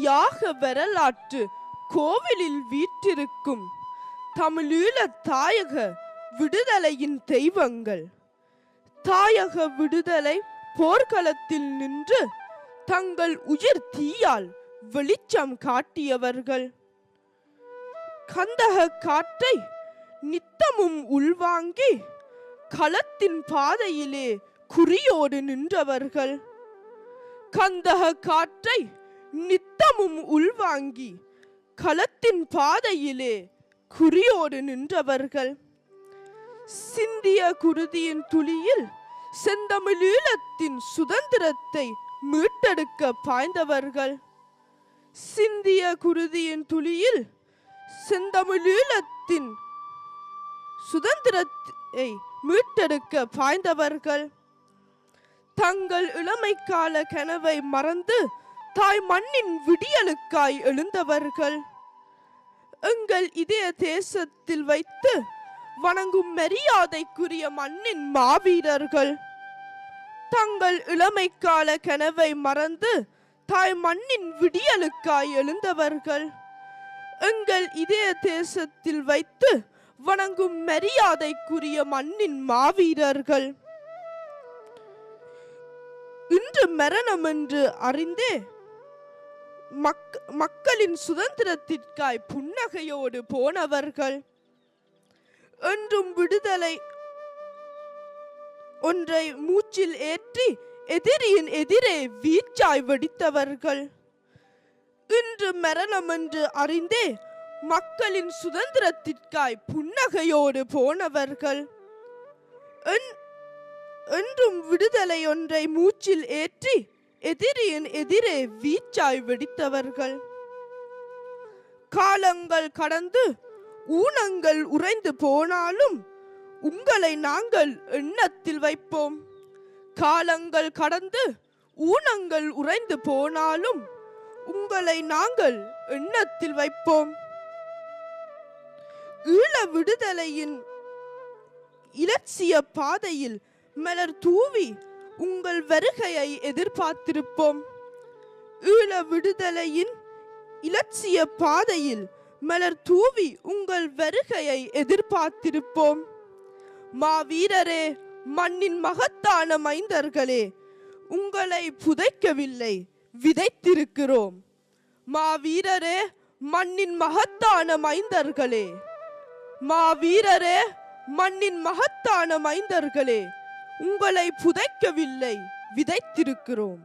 தியாக வரலாற்று கோவிலில் வீற்றிருக்கும் தமிழீழ தாயக விடுதலையின் தெய்வங்கள். தாயக விடுதலை போர்க்களத்தில் நின்று தங்கள் உயிர் தீயால் வெளிச்சம் காட்டியவர்கள். கந்தக காற்றை நித்தமும் உள்வாங்கி களத்தின் பாதையிலே குறியோடு நின்றவர்கள். கந்தக காற்றை நித்தமும் உள்வாங்கி களத்தின் பாதையிலே குறியோடு நின்றவர்கள். சிந்திய குருதியின் துளியில் செந்தமிழீழத்தின் சுதந்திரத்தை மீட்டெடுக்க பாய்ந்தவர்கள். சிந்திய குருதியின் துளியில் செந்தமிழீழத்தின் சுதந்திரத்தை மீட்டெடுக்க பாய்ந்தவர்கள். தங்கள் இளமை கால கனவை மறந்து தாய் மண்ணின் விடியலுக்காய் எழுந்தவர்கள். எங்கள் இதய தேசத்தில் வைத்து வணங்கும் மரியாதைக்குரிய மண்ணின் மாவீரர்கள். தங்கள் இளமை கால கனவை மறந்து தாய் மண்ணின் விடியலுக்காய் எழுந்தவர்கள். எங்கள் இதய தேசத்தில் வைத்து வணங்கும் மரியாதைக்குரிய மண்ணின் மாவீரர்கள். இன்று மரணம் என்று அறிந்தே மக்களின் சுதந்திரத்திற்காய் புன்னகையோடு போனவர்கள். என்றும் விடுதலை ஒன்றை மூச்சில் ஏற்றி எதிரியின் எதிரே வீச்சாய் வெடித்தவர்கள். இன்று மரணம் என்று அறிந்தே மக்களின் சுதந்திரத்திற்காய் புன்னகையோடு போனவர்கள். என்றும் விடுதலை ஒன்றை மூச்சில் ஏற்றி எதிரியின் எதிரே வீச்சாய் வெடித்தவர்கள். காலங்கள் கடந்து ஊனங்கள் உறைந்து போனாலும் உங்களை நாங்கள் எண்ணத்தில் வைப்போம். காலங்கள் கடந்து ஊனங்கள் உறைந்து போனாலும் உங்களை நாங்கள் எண்ணத்தில் வைப்போம். ஈழ விடுதலையின் இலட்சிய பாதையில் மலர் தூவி உங்கள் வருகையை எதிர்பார்த்திருப்போம். ஈழ விடுதலையின் இலட்சிய பாதையில் மலர் தூவி உங்கள் வருகையை எதிர்பார்த்திருப்போம். மாவீரரே, மண்ணின் மகத்தான மைந்தர்களே, உங்களை புதைக்கவில்லை, விதைத்திருக்கிறோம். மாவீரரே, மண்ணின் மகத்தான மைந்தர்களே, மாவீரரே, மண்ணின் மகத்தான மைந்தர்களே, உங்களை புதைக்கவில்லை, விதைத்திருக்கிறோம்.